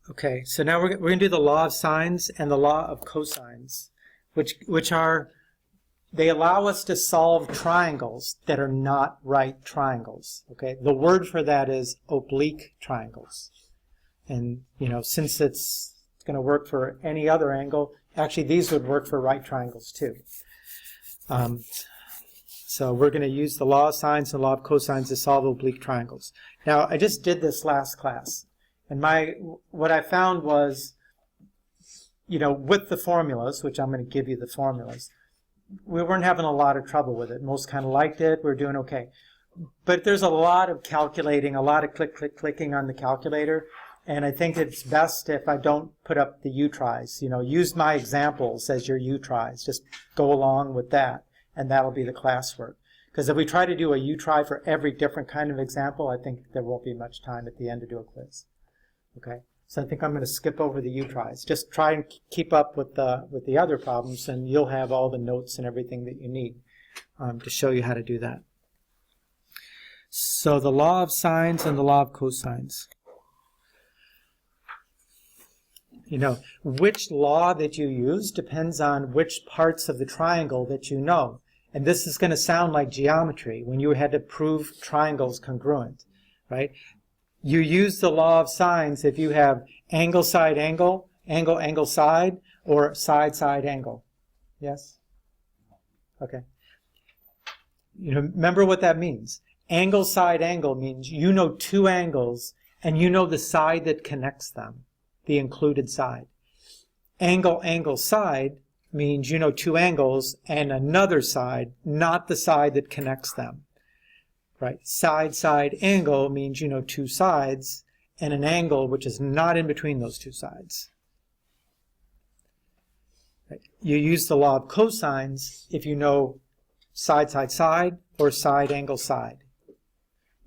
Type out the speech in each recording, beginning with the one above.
Okay, so now we're going to do the law of sines and the law of cosines, which are, they allow us to solve triangles that are not right triangles. Okay, the word for that is oblique triangles. And, you know, since it's going to work for any other angle, actually these would work for right triangles too. So we're going to use the law of sines and the law of cosines to solve oblique triangles. Now, I just did this last class. And what I found was, you know, with the formulas, which I'm going to give you the formulas, we weren't having a lot of trouble with it. Most kind of liked it. We're doing okay. But there's a lot of calculating, a lot of clicking on the calculator. And I think it's best if I don't put up the U-tries. You know, use my examples as your U-tries. Just go along with that, and that'll be the classwork. Because if we try to do a U-try for every different kind of example, I think there won't be much time at the end to do a quiz. Okay, so I think I'm going to skip over the U-tries. Just try and keep up with the other problems, and you'll have all the notes and everything that you need to show you how to do that. So the law of sines and the law of cosines. You know, which law that you use depends on which parts of the triangle that you know. And this is going to sound like geometry when you had to prove triangles congruent, right? You use the law of sines if you have angle, side, angle, angle, angle, side, or side, side, angle. Yes? Okay. You know, remember what that means. Angle, side, angle means you know two angles and you know the side that connects them, the included side. Angle, angle, side means you know two angles and another side, not the side that connects them. Right? Side, side, angle means you know two sides and an angle which is not in between those two sides. Right? You use the law of cosines if you know side, side, side, or side, angle, side,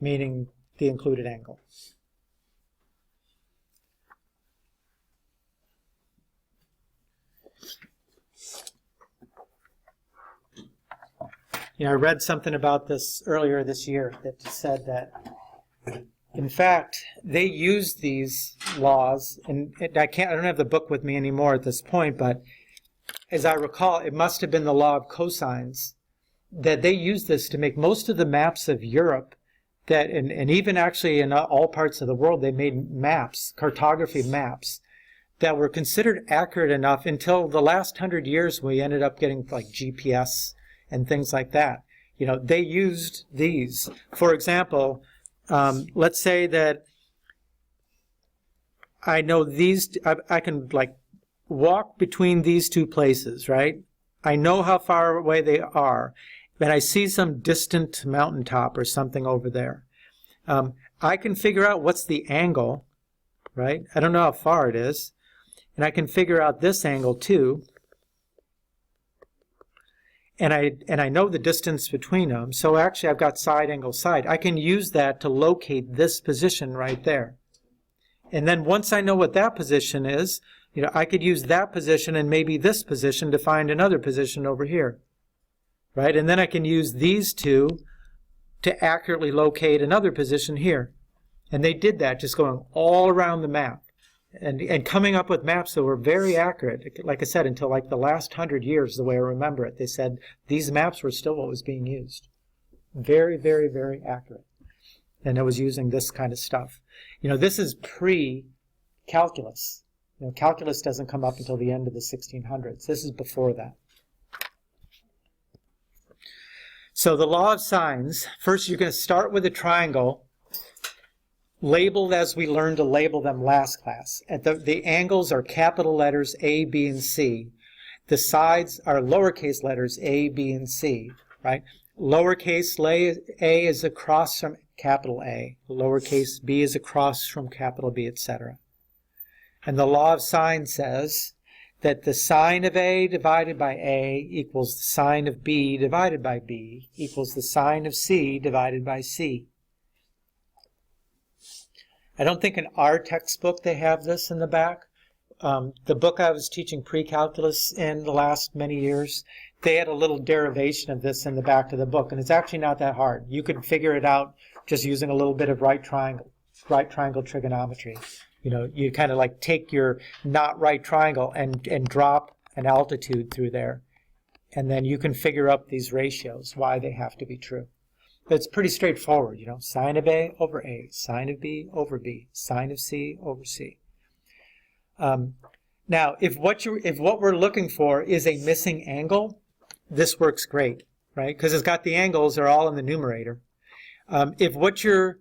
meaning the included angle. You know, I read something about this earlier this year that said that, in fact, they used these laws, and I don't have the book with me anymore at this point, but as I recall, it must have been the law of cosines, that they used this to make most of the maps of Europe, that, and even actually in all parts of the world, they made maps, cartography maps, that were considered accurate enough until the last 100 years we ended up getting like GPS and things like that. You know, they used these. For example, let's say that I know these, I can like walk between these two places, right? I know how far away they are, and I see some distant mountaintop or something over there. I can figure out what's the angle, right? I don't know how far it is, and I can figure out this angle too. And I know the distance between them, so actually I've got side, angle, side. I can use that to locate this position right there. And then once I know what that position is, you know, I could use that position and maybe this position to find another position over here, right? And then I can use these two to accurately locate another position here. And they did that just going all around the map. And coming up with maps that were very accurate, like I said, until like the last 100 years, the way I remember it. They said these maps were still what was being used. Very, very, very accurate. And it was using this kind of stuff. You know, this is pre-calculus. You know, calculus doesn't come up until the end of the 1600s. This is before that. So the law of sines, first you're going to start with a triangle labeled as we learned to label them last class. The angles are capital letters A, B, and C. The sides are lowercase letters A, B, and C, right? Lowercase a is across from capital A. Lowercase b is across from capital B, etc. And the law of sine says that the sine of A divided by A equals the sine of B divided by B equals the sine of C divided by C. I don't think in our textbook they have this in the back. The book I was teaching pre-calculus in the last many years, they had a little derivation of this in the back of the book, and it's actually not that hard. You could figure it out just using a little bit of right triangle trigonometry. you kind of like take your not right triangle and drop an altitude through there. And then you can figure up these ratios, why they have to be true. But it's pretty straightforward, sine of A over A, sine of B over B, sine of C over C. Now, if what we're looking for is a missing angle, this works great, right? Because it's got the angles are all in the numerator. If what you're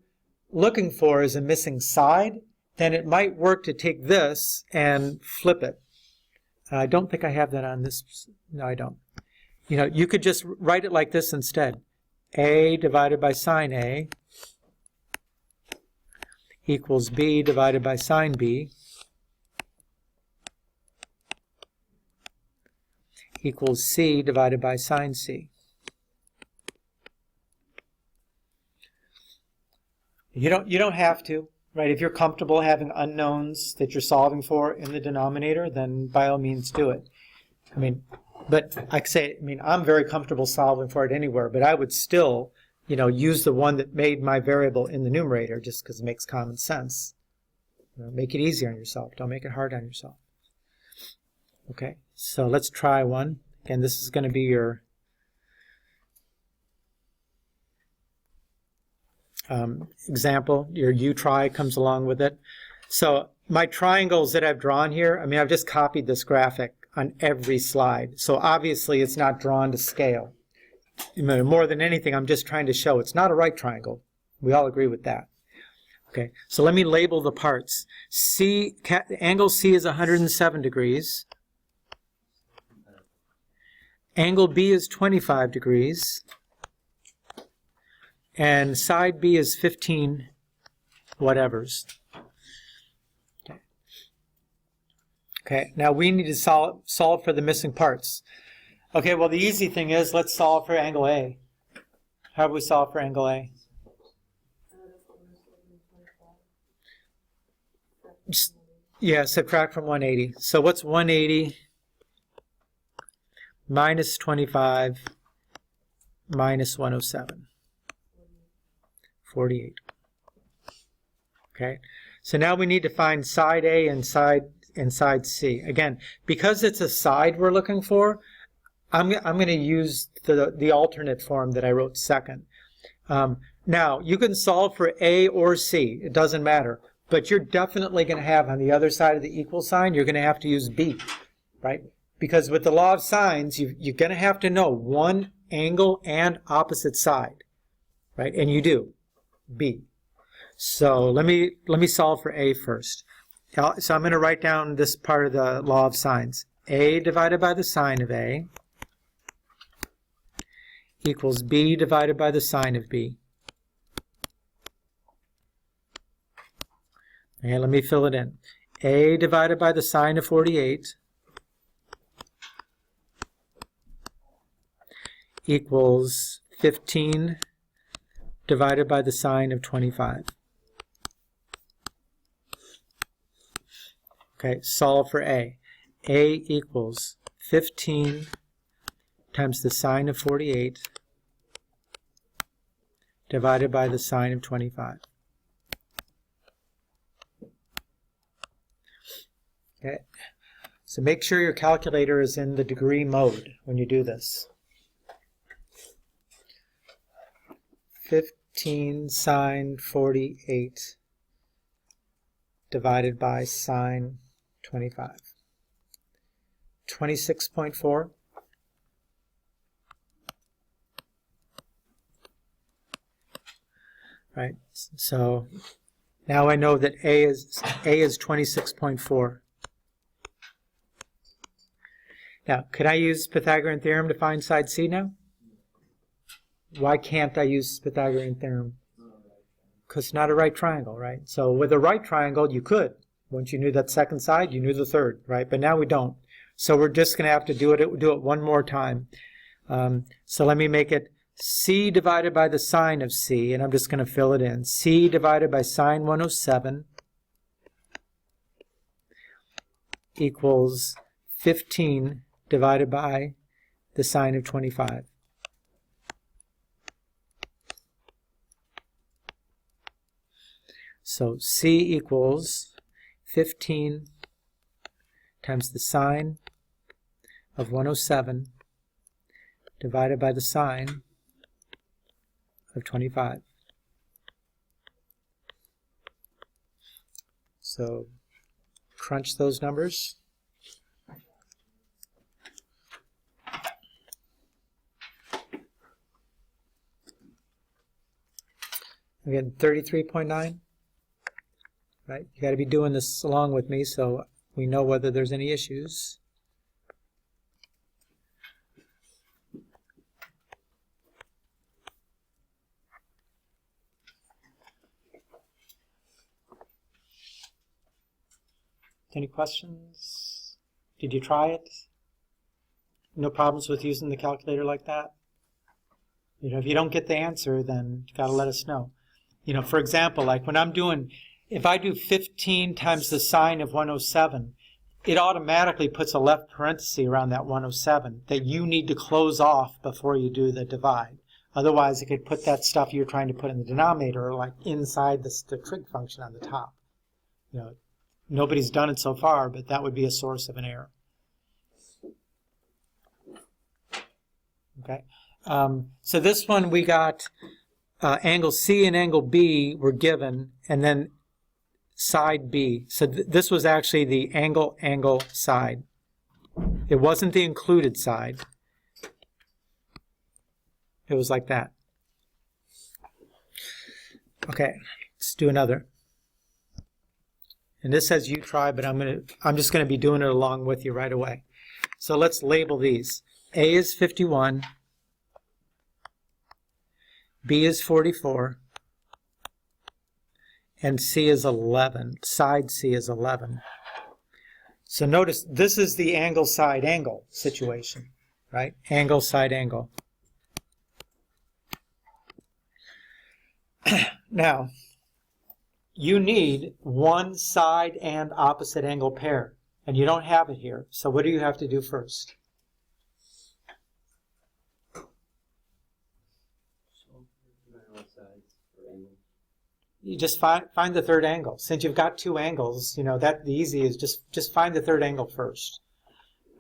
looking for is a missing side, then it might work to take this and flip it. I don't think I have that on this. No, I don't. You could just write it like this instead. A divided by sine A equals B divided by sine B equals C divided by sine C. You don't have to, right? If you're comfortable having unknowns that you're solving for in the denominator, then by all means do it. But I'm very comfortable solving for it anywhere, but I would still, use the one that made my variable in the numerator just because it makes common sense. Make it easy on yourself. Don't make it hard on yourself. Okay, so let's try one. Again, this is going to be your example. Your U-try comes along with it. So my triangles that I've drawn here, I've just copied this graphic on every slide. So obviously it's not drawn to scale. More than anything, I'm just trying to show it's not a right triangle. We all agree with that. Okay, so let me label the parts. Angle C is 107 degrees. Angle B is 25 degrees. And side B is 15 whatevers. Okay, now we need to solve for the missing parts. Okay, well the easy thing is let's solve for angle A. How do we solve for angle A? Subtract from 180. So what's 180 minus 25 minus 107? 48. Okay, so now we need to find side A and side C. Again, because it's a side we're looking for, I'm going to use the alternate form that I wrote second. Now, you can solve for A or C. It doesn't matter. But you're definitely going to have on the other side of the equal sign, you're going to have to use B, right? Because with the law of sines, you're going to have to know one angle and opposite side, right? And you do, B. So let me solve for A first. So I'm going to write down this part of the law of sines. A divided by the sine of A equals B divided by the sine of B. Okay, let me fill it in. A divided by the sine of 48 equals 15 divided by the sine of 25. Okay, solve for A. A equals 15 times the sine of 48 divided by the sine of 25. Okay, so make sure your calculator is in the degree mode when you do this. 15 sine 48 divided by sine 25. 26.4. Right, so now I know that A is 26.4. Now, could I use Pythagorean theorem to find side C now? Why can't I use Pythagorean theorem? Because it's not a right triangle, right? So with a right triangle, you could. Once you knew that second side, you knew the third, right? But now we don't. So we're just going to have to do it one more time. So let me make it C divided by the sine of C, and I'm just going to fill it in. C divided by sine 107 equals 15 divided by the sine of 25. So C equals 15 times the sine of 107 divided by the sine of 25. So crunch those numbers. Again, 33.9. Right? You got to be doing this along with me so we know whether there's any issues. Any questions? Did you try it? No problems with using the calculator like that? You know, if you don't get the answer, then you got to let us know. You know, for example, like when I'm doing, if I do 15 times the sine of 107, it automatically puts a left parenthesis around that 107 that you need to close off before you do the divide. Otherwise, it could put that stuff you're trying to put in the denominator like inside the trig function on the top. You know, nobody's done it so far, but that would be a source of an error. Okay. So this one we got angle C and angle B were given, and then side B. So this was actually the angle side. It wasn't the included side. It was like that. Okay, let's do another. And this says you try, but I'm just going to be doing it along with you right away. So let's label these. A is 51. B is 44. And C is 11. Side C is 11. So notice this is the angle side angle situation, right? Angle side angle. Now, you need one side and opposite angle pair, and you don't have it here. So what do you have to do first? You just find the third angle. Since you've got two angles, you know, that the easy is just find the third angle first.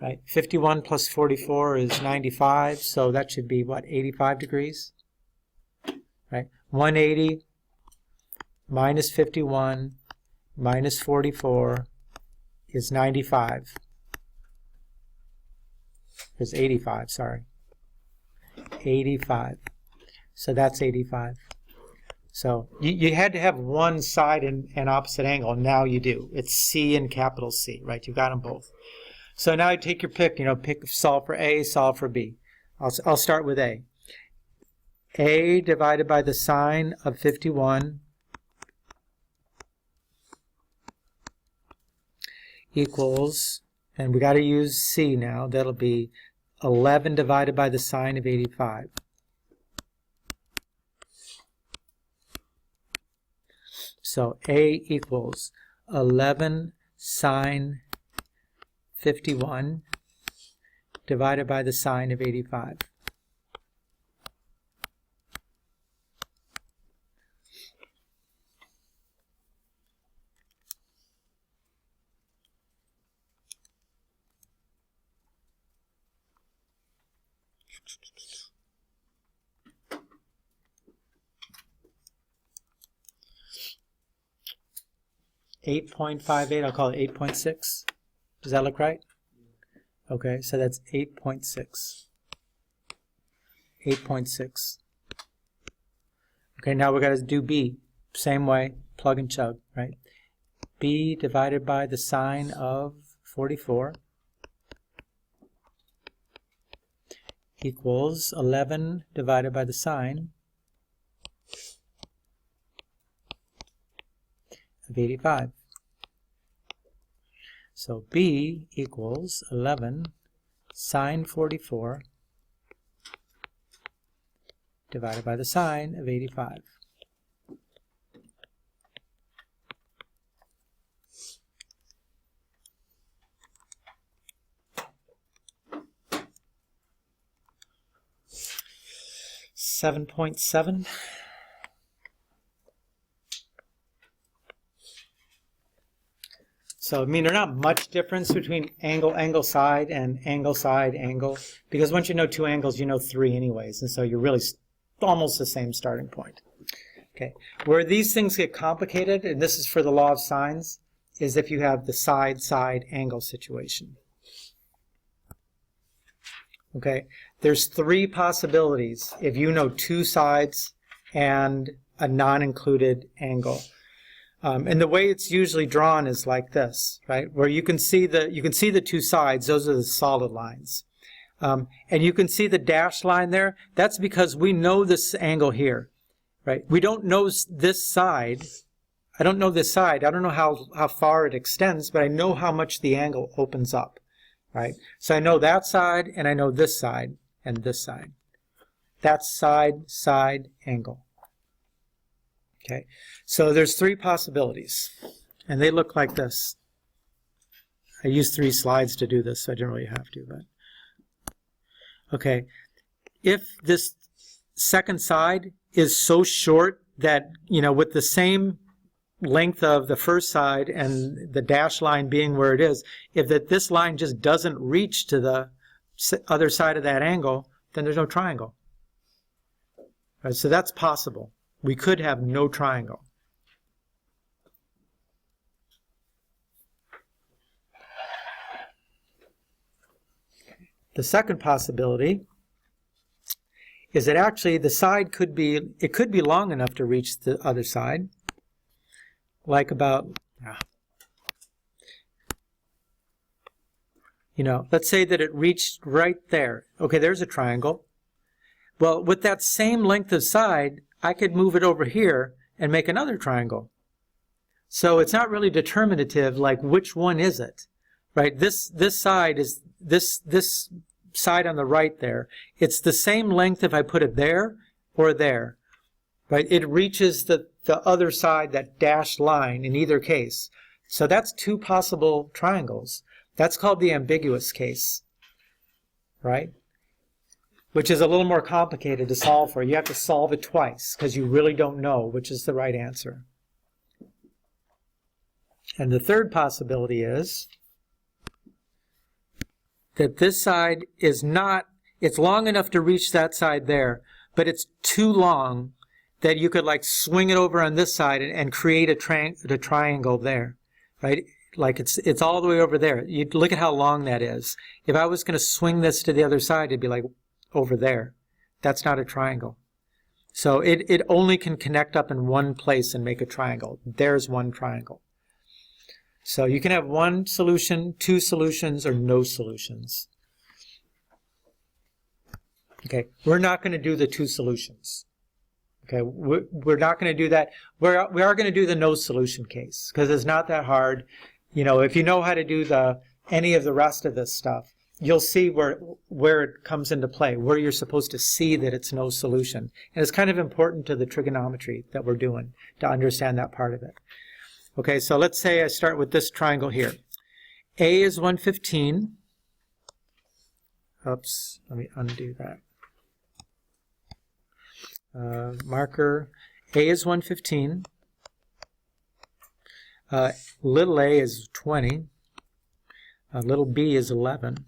Right? 51 plus 44 is 95, so that should be what, 85 degrees? Right? 180 minus 51 minus 44 is 95. It's 85, sorry. 85. So that's 85. So you had to have one side and opposite angle. Now you do. It's C and capital C, right? You've got them both. So now you take your pick. You know, solve for A, solve for B. I'll start with A. A divided by the sine of 51 equals, and we got to use C now. That'll be 11 divided by the sine of 85. So A equals 11 sine 51 divided by the sine of 85. .58, I'll call it 8.6. Does that look right? Okay, so that's 8.6. 8.6. Okay, now we're going to do B. Same way, plug and chug, right? B divided by the sine of 44 equals 11 divided by the sine of 85. So B equals 11 sine 44 divided by the sine of 85. .7. So, I mean, there's not much difference between angle, angle, side, and angle, side, angle. Because once you know two angles, you know three anyways. And so you're really almost the same starting point. Okay. Where these things get complicated, and this is for the law of sines, is if you have the side, side, angle situation. Okay. There's three possibilities if you know two sides and a non-included angle. And the way it's usually drawn is like this, right? Where you can see the two sides. Those are the solid lines, and you can see the dashed line there. That's because we know this angle here, right? We don't know this side. I don't know this side. I don't know how far it extends, but I know how much the angle opens up, right? So I know that side, and I know this side and this side. That's side, side, angle. Okay, so there's three possibilities, and they look like this. I used 3 slides to do this, so I didn't really have to. But okay, if this second side is so short that, you know, with the same length of the first side and the dash line being where it is, if this line just doesn't reach to the other side of that angle, then there's no triangle. Right, so that's possible. We could have no triangle. The second possibility is that actually the side could be long enough to reach the other side, like about, you know, let's say that it reached right there. Okay, there's a triangle. Well, with that same length of side, I could move it over here and make another triangle. So it's not really determinative, like which one is it, right? This side is this side on the right there. It's the same length if I put it there or there, right? It reaches the other side, that dashed line in either case. So that's 2 possible triangles. That's called the ambiguous case, right? Which is a little more complicated to solve for. You have to solve it twice because you really don't know which is the right answer. And the third possibility is that this side is not, it's long enough to reach that side there, but it's too long that you could like swing it over on this side and create a triangle there, right? Like it's all the way over there. You look at how long that is. If I was going to swing this to the other side, it'd be like over there. That's not a triangle. So it only can connect up in one place and make a triangle. There's one triangle. So you can have 1 solution, 2 solutions, or no solutions. Okay, we're not going to do the 2 solutions. Okay, we're not going to do that. We are going to do the no solution case because it's not that hard. You know, if you know how to do any of the rest of this stuff, you'll see where it comes into play, where you're supposed to see that it's no solution. And it's kind of important to the trigonometry that we're doing to understand that part of it. Okay, so let's say I start with this triangle here. A is 115. Oops, let me undo that. Marker, A is 115. Little a is 20. Little b is 11.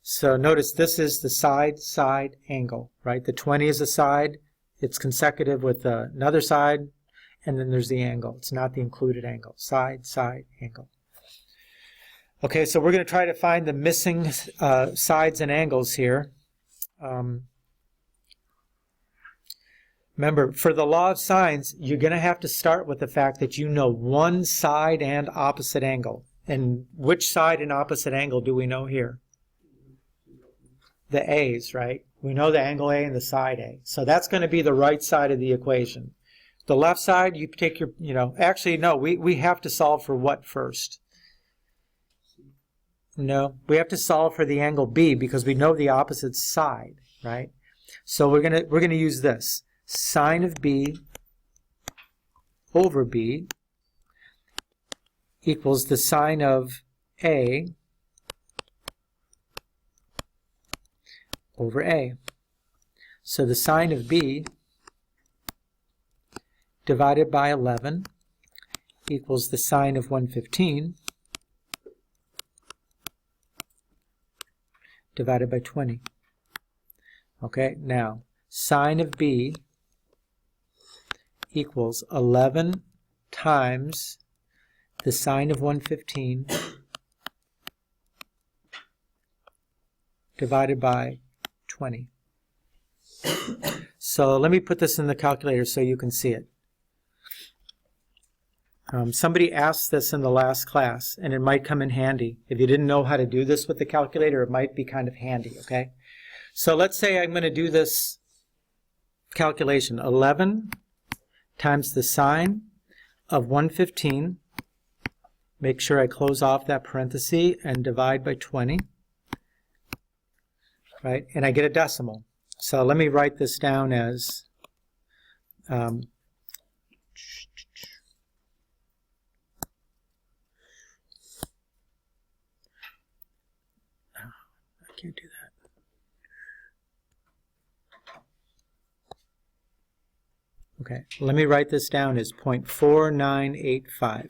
So notice this is the side-side angle, right? The 20 is a side. It's consecutive with another side, and then there's the angle. It's not the included angle. Side-side angle. Okay, so we're going to try to find the missing sides and angles here. Remember, for the law of sines, you're going to have to start with the fact that you know one side and opposite angle. And which side and opposite angle do we know here? The A's, right? We know the angle A and the side A. So that's going to be the right side of the equation. The left side, you take your, actually, no, we have to solve for what first? No, we have to solve for the angle B because we know the opposite side, right? So we're gonna use this. Sine of B over B equals the sine of A over A. So the sine of B divided by 11 equals the sine of 115 divided by 20. Okay, now sine of b equals 11 times the sine of 115 divided by 20. So let me put this in the calculator so you can see it. Somebody asked this in the last class, and it might come in handy. If you didn't know how to do this with the calculator, it might be kind of handy, okay? So let's say I'm going to do this calculation. 11 times the sine of 115. Make sure I close off that parenthesis and divide by 20. Right? And I get a decimal. So let me write this down as I can't do that. Okay, let me write this down as 0.4985.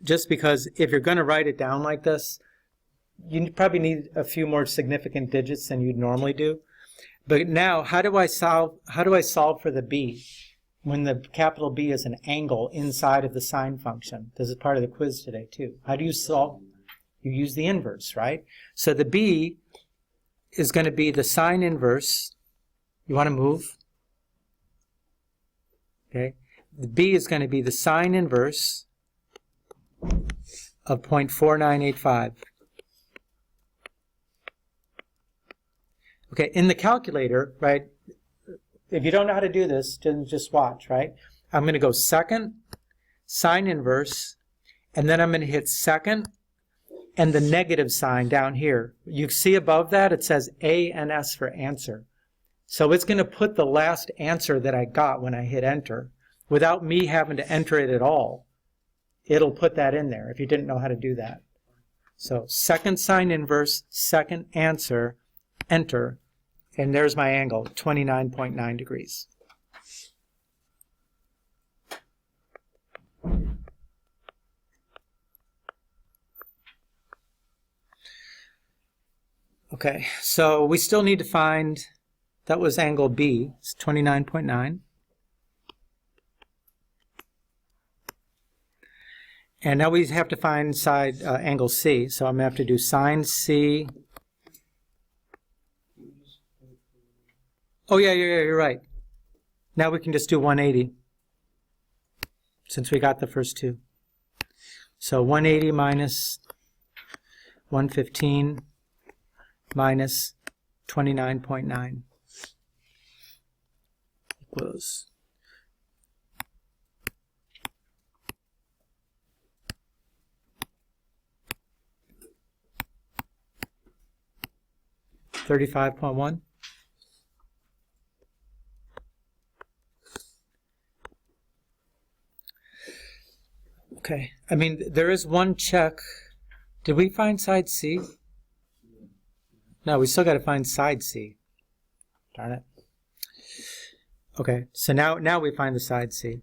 Just because if you're going to write it down like this, you probably need a few more significant digits than you'd normally do. But now, how do I solve for the b when the capital B is an angle inside of the sine function? This is part of the quiz today too. How do you solve? You use the inverse, right? So the b is going to be the sine inverse. You want to move? Okay. The b is going to be the sine inverse of 0.4985. Okay, in the calculator, right, if you don't know how to do this, then just watch, right? I'm going to go second, sine inverse, and then I'm going to hit second and the negative sign down here. You see above that, it says A and S for answer. So it's going to put the last answer that I got when I hit enter. Without me having to enter it at all, it'll put that in there if you didn't know how to do that. So second sine inverse, second answer, enter. And there's my angle, 29.9 degrees. Okay, so we still need to find, that was angle B, it's 29.9. And now we have to find side angle C, so I'm going to have to do sine C. Oh, yeah, you're right. Now we can just do 180, since we got the first two. So 180 minus 115 minus 29.9 equals 35.1. Okay, I mean, there is one check. Did we find side C? No, we still got to find side C. Darn it. Okay, so now we find the side C.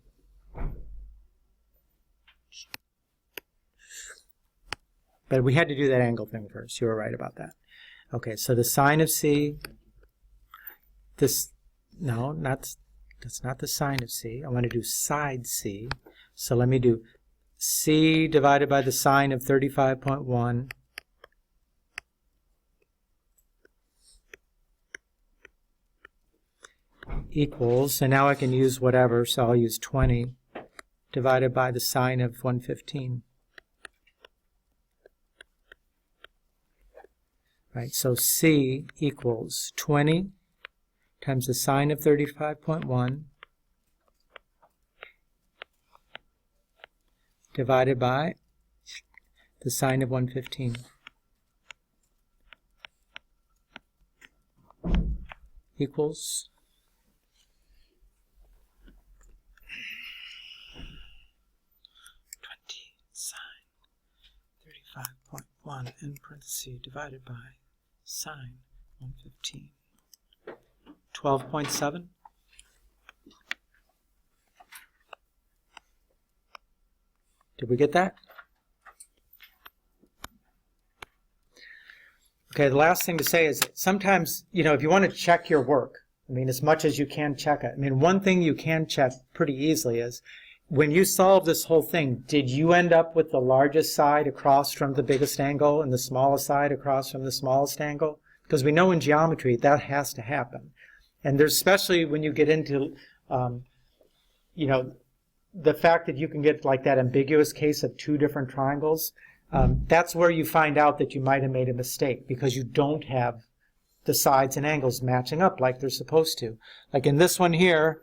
But we had to do that angle thing first. You were right about that. Okay, so the sine of C, that's not the sine of C. I want to do side C. So let me do C divided by the sine of 35.1 equals, and now I can use whatever, so I'll use 20 divided by the sine of 115. Right, so C equals 20 times the sine of 35.1 divided by the sine of 115 equals 20 sine 35.1 in parentheses divided by sine 115. 12.7. Did we get that? Okay, the last thing to say is that sometimes, if you want to check your work, as much as you can check it. One thing you can check pretty easily is when you solve this whole thing, did you end up with the largest side across from the biggest angle and the smallest side across from the smallest angle? Because we know in geometry that has to happen. And there's especially when you get into, the fact that you can get like that ambiguous case of two different triangles. That's where you find out that you might have made a mistake because you don't have the sides and angles matching up like they're supposed to. Like in this one here,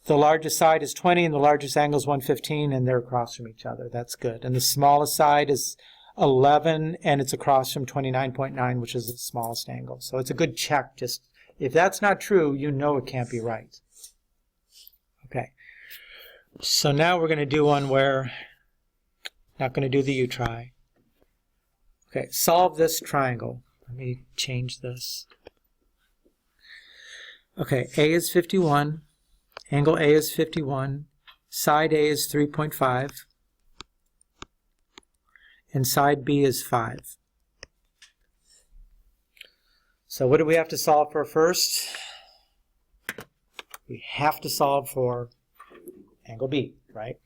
the largest side is 20 and the largest angle is 115 and they're across from each other. That's good. And the smallest side is 11 and it's across from 29.9, which is the smallest angle. So it's a good check. Just if that's not true, you know it can't be right. Okay. So now we're going to do one where, not going to do the U try. Okay, solve this triangle. Let me change this. Okay, A is 51, angle A is 51, side A is 3.5, and side B is 5. So what do we have to solve for first? We have to solve for angle B, right?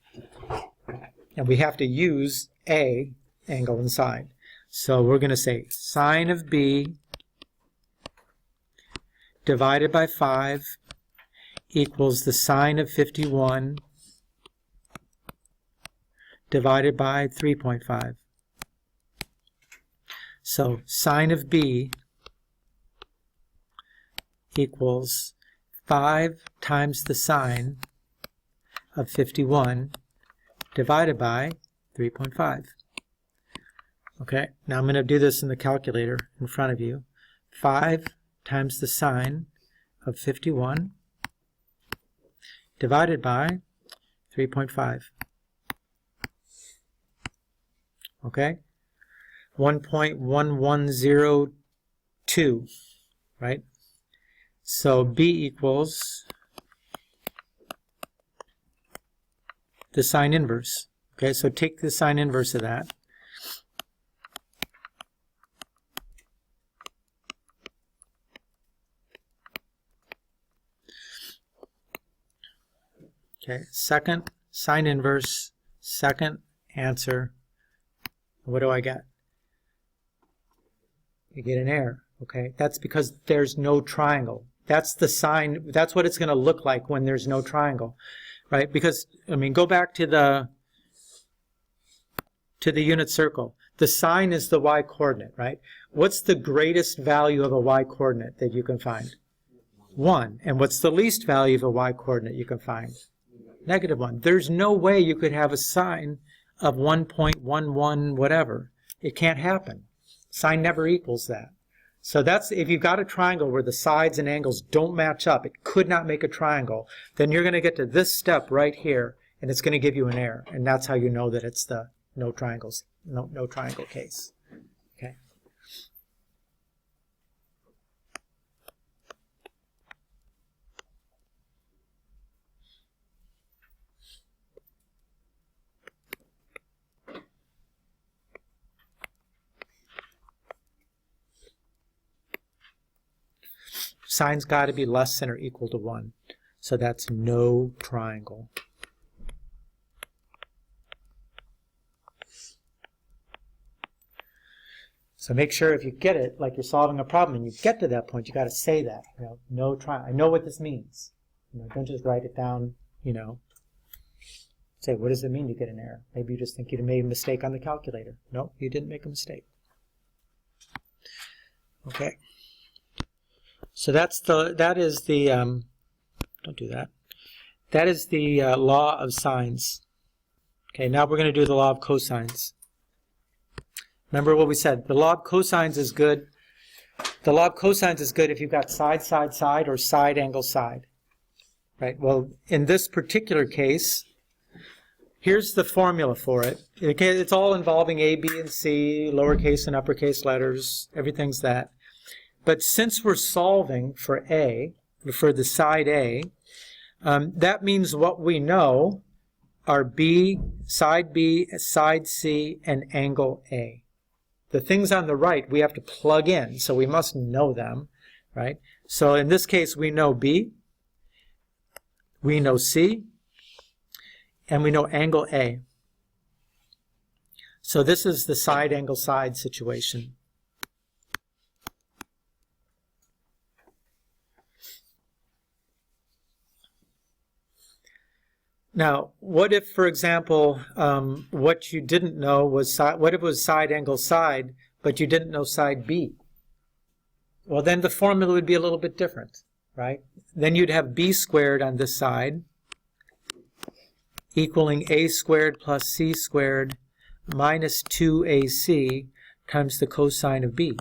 And we have to use A, angle and side. So we're going to say sine of B divided by 5 equals the sine of 51 divided by 3.5. So sine of B equals 5 times the sine of 51 divided by 3.5. Okay, now I'm going to do this in the calculator in front of you. 5 times the sine of 51 divided by 3.5. Okay, 1.1102, right? So B equals the sine inverse. Okay, so take the sine inverse of that. Okay, second sine inverse, second answer. What do I get? You get an error. Okay, that's because there's no triangle. That's the sign. That's what it's going to look like when there's no triangle, right? Because go back to the unit circle. The sign is the y-coordinate, right? What's the greatest value of a y-coordinate that you can find? 1. And what's the least value of a y-coordinate you can find? -1. There's no way you could have a sine of 1.11 whatever. It can't happen. Sine never equals that. So that's, if you've got a triangle where the sides and angles don't match up, it could not make a triangle, then you're going to get to this step right here, and it's going to give you an error. And that's how you know that it's the no triangle case. Okay. Sine's got to be less than or equal to 1. So that's no triangle. So make sure if you get it, like you're solving a problem and you get to that point, you got to say that. No triangle. I know what this means. Don't just write it down, Say, what does it mean you get an error? Maybe you just think you made a mistake on the calculator. No, you didn't make a mistake. Okay. So that is the don't do that. That is the law of sines. Okay, now we're going to do the law of cosines. Remember what we said. The law of cosines is good. The law of cosines is good if you've got side, side, side, or side, angle, side. Right? Well, in this particular case, here's the formula for it. It's all involving A, B, and C, lowercase and uppercase letters. Everything's that. But since we're solving for A, for the side A, that means what we know are B, side C, and angle A. The things on the right we have to plug in, so we must know them, right? So in this case, we know B, we know C, and we know angle A. So this is the side angle side situation. Now, what if, for example, what you didn't know was what if it was side angle side, but you didn't know side B? Well, then the formula would be a little bit different, right? Then you'd have B squared on this side equaling A squared plus C squared minus 2AC times the cosine of B.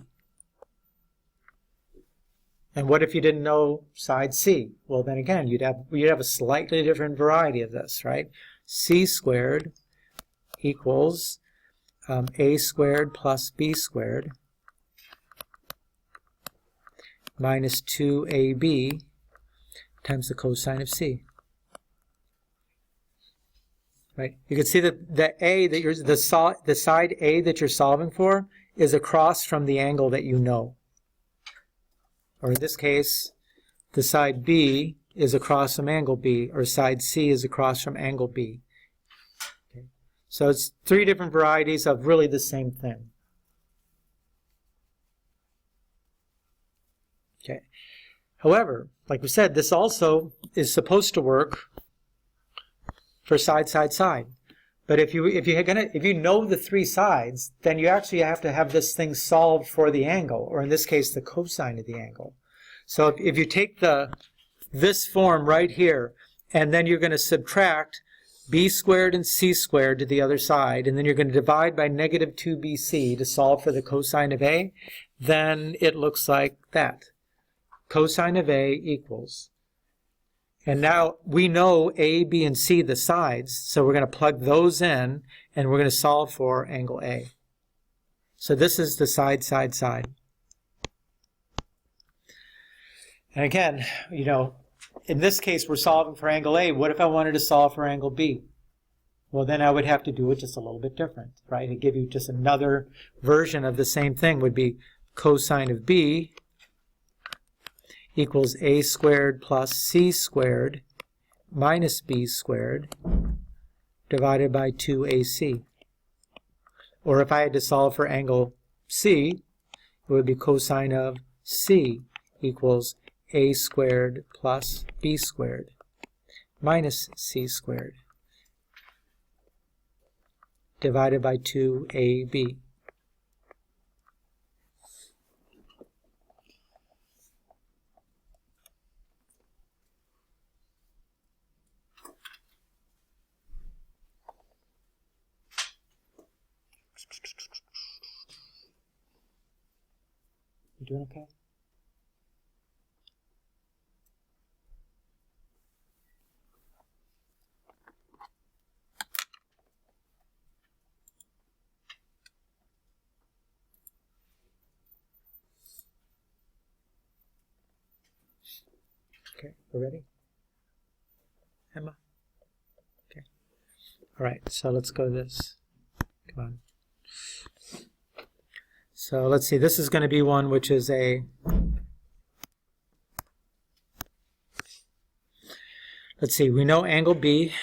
And what if you didn't know side C? Well, then again, you'd have a slightly different variety of this, right? C squared equals A squared plus B squared minus 2AB times the cosine of C. Right? You can see that the side A that you're solving for is across from the angle that you know. Or in this case, the side B is across from angle B, or side C is across from angle B. Okay. So it's three different varieties of really the same thing. Okay. However, like we said, this also is supposed to work for side, side, side. But if you know the three sides, then you actually have to have this thing solved for the angle, or in this case, the cosine of the angle. So if you take this form right here, and then you're going to subtract B squared and C squared to the other side, and then you're going to divide by negative 2BC to solve for the cosine of A, then it looks like that. Cosine of A equals. And now we know A, B, and C, the sides, so we're going to plug those in, and we're going to solve for angle A. So this is the side, side, side. And again, you know, in this case, we're solving for angle A. What if I wanted to solve for angle B? Well, then I would have to do it just a little bit different, right? And give you just another version of the same thing would be cosine of B equals A squared plus C squared minus B squared divided by 2AC. Or if I had to solve for angle C, it would be cosine of C equals A squared plus B squared minus C squared divided by 2AB. You doing okay? Okay, we're ready? Emma? Okay. All right, so let's go this. Come on. So let's see, this is going to be one which is let's see, we know angle B,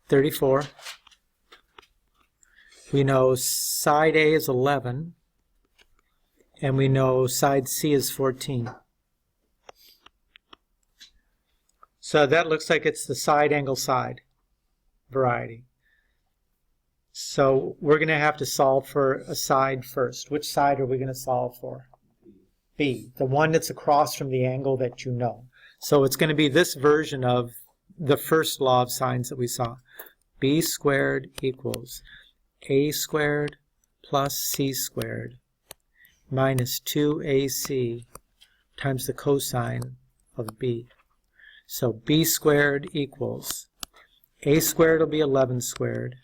34. We know side A is 11. And we know side C is 14. So that looks like it's the side angle side variety. So we're going to have to solve for a side first. Which side are we going to solve for? B, the one that's across from the angle that you know. So it's going to be this version of the first law of sines that we saw. B squared equals A squared plus C squared minus 2AC times the cosine of B. So B squared equals A squared will be 11 squared.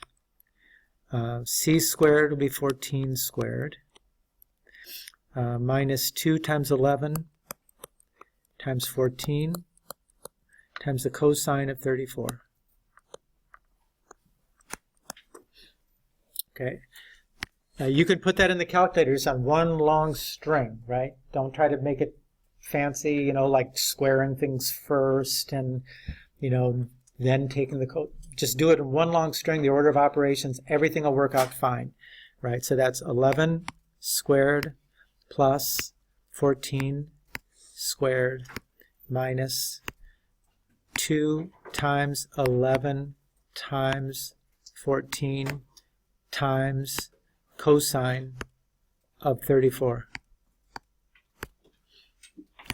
C squared will be 14 squared. Minus 2 times 11 times 14 times the cosine of 34. Okay. Now you can put that in the calculator just on one long string, right? Don't try to make it fancy, like squaring things first and, then taking the code. Just do it in one long string, the order of operations, everything will work out fine, right? So that's 11 squared plus 14 squared minus 2 times 11 times 14 times cosine of 34.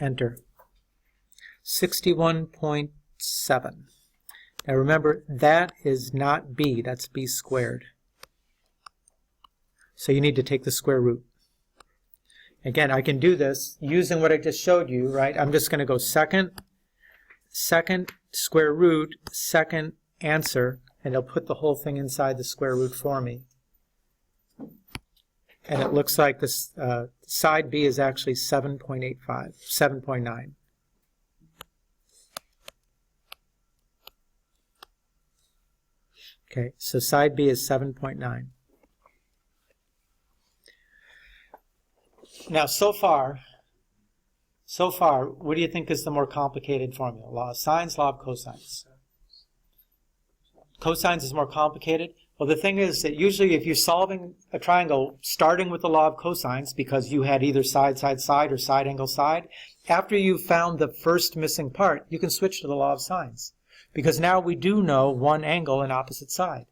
Enter. 61.7. Now remember, that is not b, that's b squared. So you need to take the square root. Again, I can do this using what I just showed you, right? I'm just going to go second square root, second answer, and it'll put the whole thing inside the square root for me. And it looks like this side B is actually 7.85, 7.9. Okay, so side B is 7.9. Now, so far, what do you think is the more complicated formula? Law of sines, law of cosines? Cosines is more complicated. Well, the thing is that usually if you're solving a triangle starting with the law of cosines because you had either side, side, side or side, angle, side, after you've found the first missing part, you can switch to the law of sines. Because now we do know one angle and opposite side.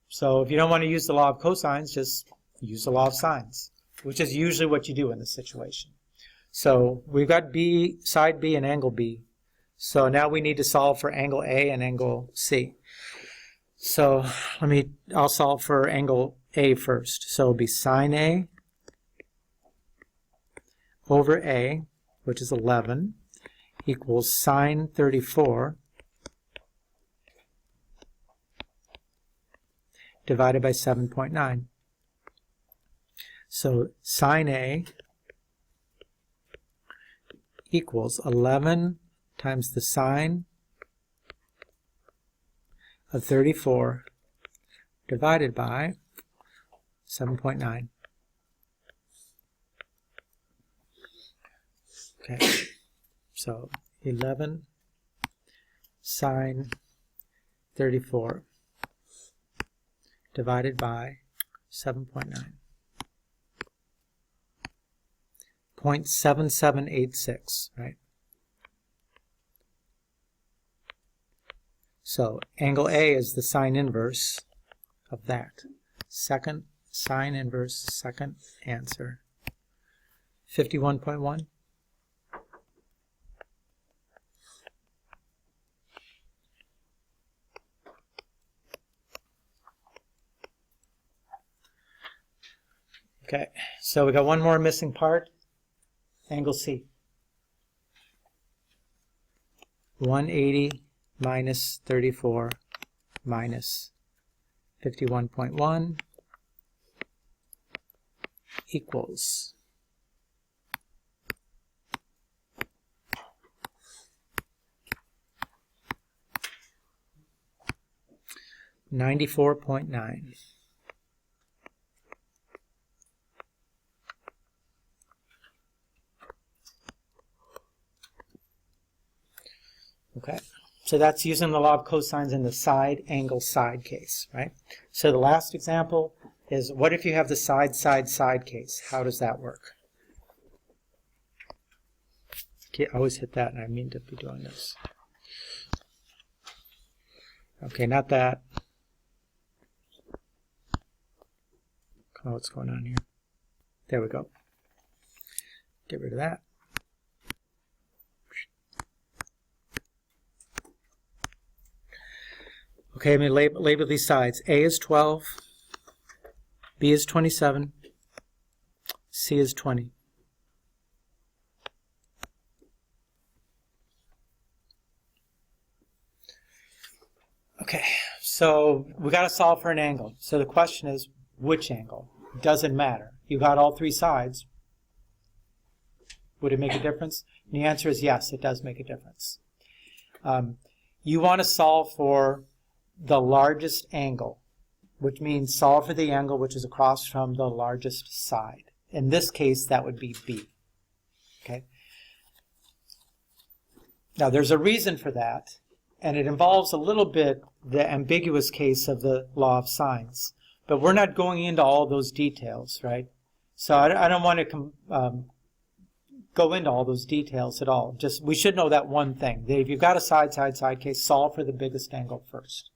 So if you don't want to use the law of cosines, just use the law of sines, which is usually what you do in this situation. So we've got B, side B and angle B. So now we need to solve for angle A and angle C. So I'll solve for angle A first. So it'll be sine A over A, which is 11, equals sine 34 divided by 7.9. So sine A equals 11 times the sine of 34 divided by 7.9. Okay, so 11 sine 34 divided by 7.9. 0.7786, right? So angle A is the sine inverse of that. Second sine inverse, second answer. 51.1. Okay, so we got one more missing part. Angle C. 180 minus 34 minus 51.1 equals 94.9. Okay, so that's using the law of cosines in the side angle side case, right? So the last example is, what if you have the side side side case? How does that work? Okay, I always hit that and I mean to be doing this. Okay, not that. Oh, what's going on here? There we go. Get rid of that. Okay, I'm going to label these sides. A is 12, B is 27, C is 20. Okay, so we got to solve for an angle. So the question is, which angle? Doesn't matter. You got all three sides. Would it make a difference? And the answer is yes, it does make a difference. You want to solve for the largest angle. which means solve for the angle which is across from the largest side. In this case, that would be B. Okay. Now, there's a reason for that, and it involves a little bit the ambiguous case of the law of sines. But we're not going into all those details, right? So I don't want to go into all those details at all. Just we should know that one thing. That if you've got a side case, solve for the biggest angle first.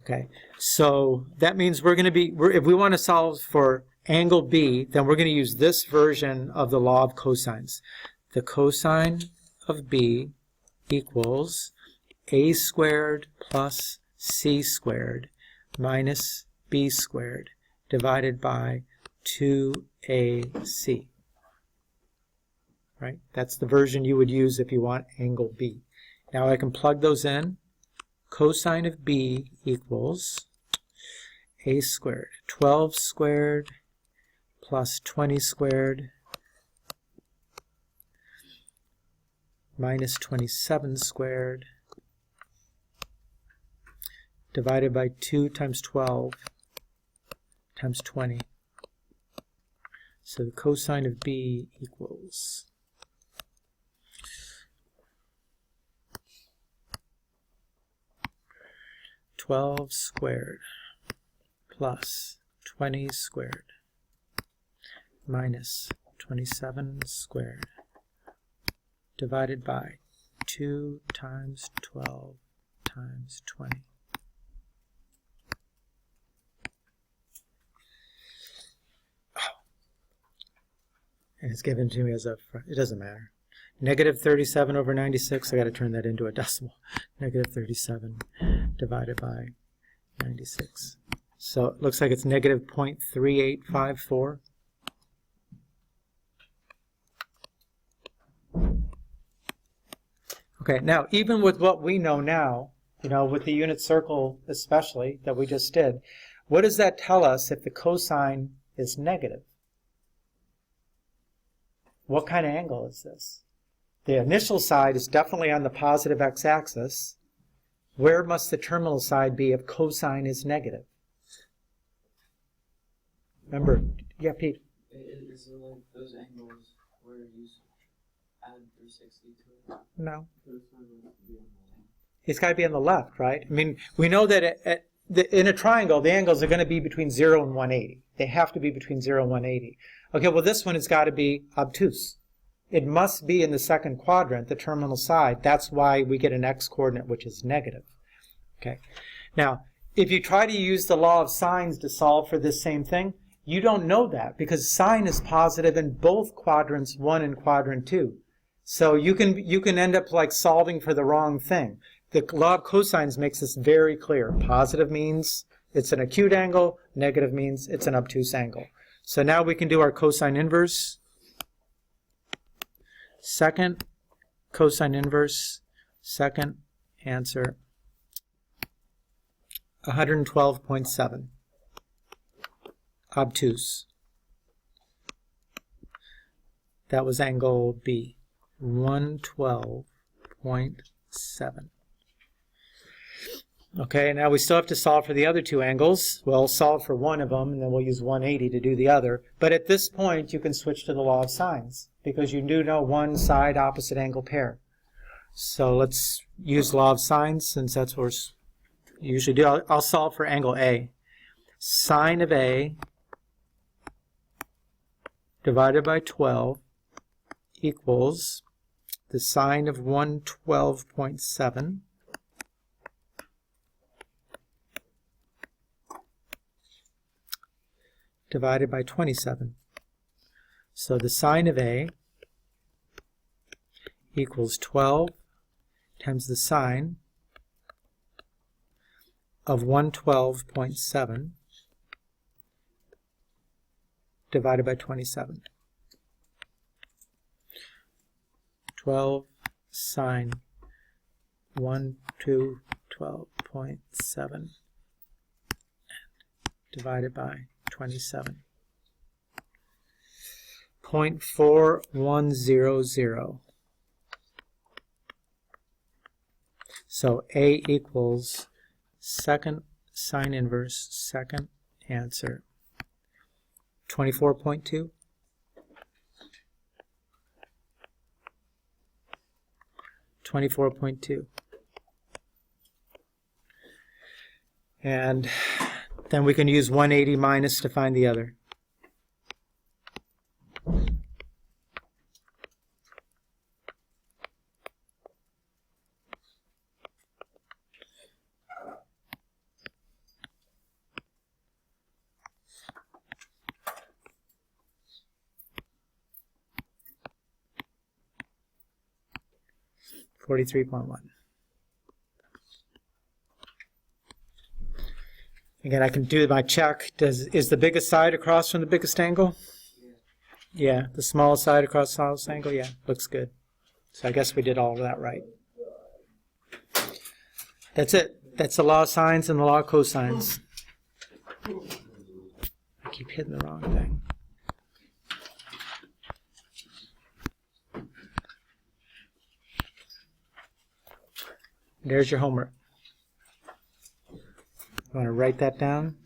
Okay, so that means we're going to be, if we want to solve for angle B, then we're going to use this version of the law of cosines. The cosine of B equals a squared plus c squared minus b squared divided by 2ac. Right? That's the version you would use if you want angle B. Now I can plug those in. Cosine of B equals a squared, 12 squared plus 20 squared minus 27 squared divided by 2 times 12 times 20. So the cosine of B equals 12 squared plus 20 squared minus 27 squared divided by 2 times 12 times 20. And it's given to me as a, it doesn't matter. Negative 37 over 96, I got to turn that into a decimal. Negative 37 divided by 96. So it looks like it's negative 0.3854. Okay, now even with what we know now, you know, with the unit circle especially that we just did, what does that tell us if the cosine is negative? What kind of angle is this? The initial side is definitely on the positive x-axis. Where must the terminal side be if cosine is negative? Remember, yeah, Pete? Is it like those angles where you add 360 to it? No. It's got to be on the left, right? I mean, we know that in a triangle, the angles are going to be between 0 and 180. They have to be between 0 and 180. Okay, well, this one has got to be obtuse. It must be in the second quadrant, the terminal side. That's why we get an x-coordinate, which is negative. Okay. Now, if you try to use the law of sines to solve for this same thing, you don't know that because sine is positive in both quadrants 1 and quadrant 2. So you can end up like solving for the wrong thing. The law of cosines makes this very clear. Positive means it's an acute angle. Negative means it's an obtuse angle. So now we can do our cosine inverse. Second, cosine inverse, second answer, 112.7. Obtuse. That was angle B, 112.7. Okay, now we still have to solve for the other two angles. We'll solve for one of them, and then we'll use 180 to do the other. But at this point, you can switch to the law of sines, because you do know one side opposite angle pair. So let's use law of sines, since that's what we usually do. I'll solve for angle A. Sine of A divided by 12 equals the sine of 112.7 divided by 27. So the sine of A equals 12 times the sine of 112.7 divided by 27. 12 sine 112.7 divided by 27. 0.4100. So A equals second sine inverse second answer. 24.2. 24.2. And then we can use 180 minus to find the other. $43.1. Again, I can do my check. Is the biggest side across from the biggest angle? Yeah, the smallest side across the smallest angle? Yeah, looks good. So I guess we did all of that right. That's it. That's the law of sines and the law of cosines. I keep hitting the wrong thing. There's your homework. You want to write that down?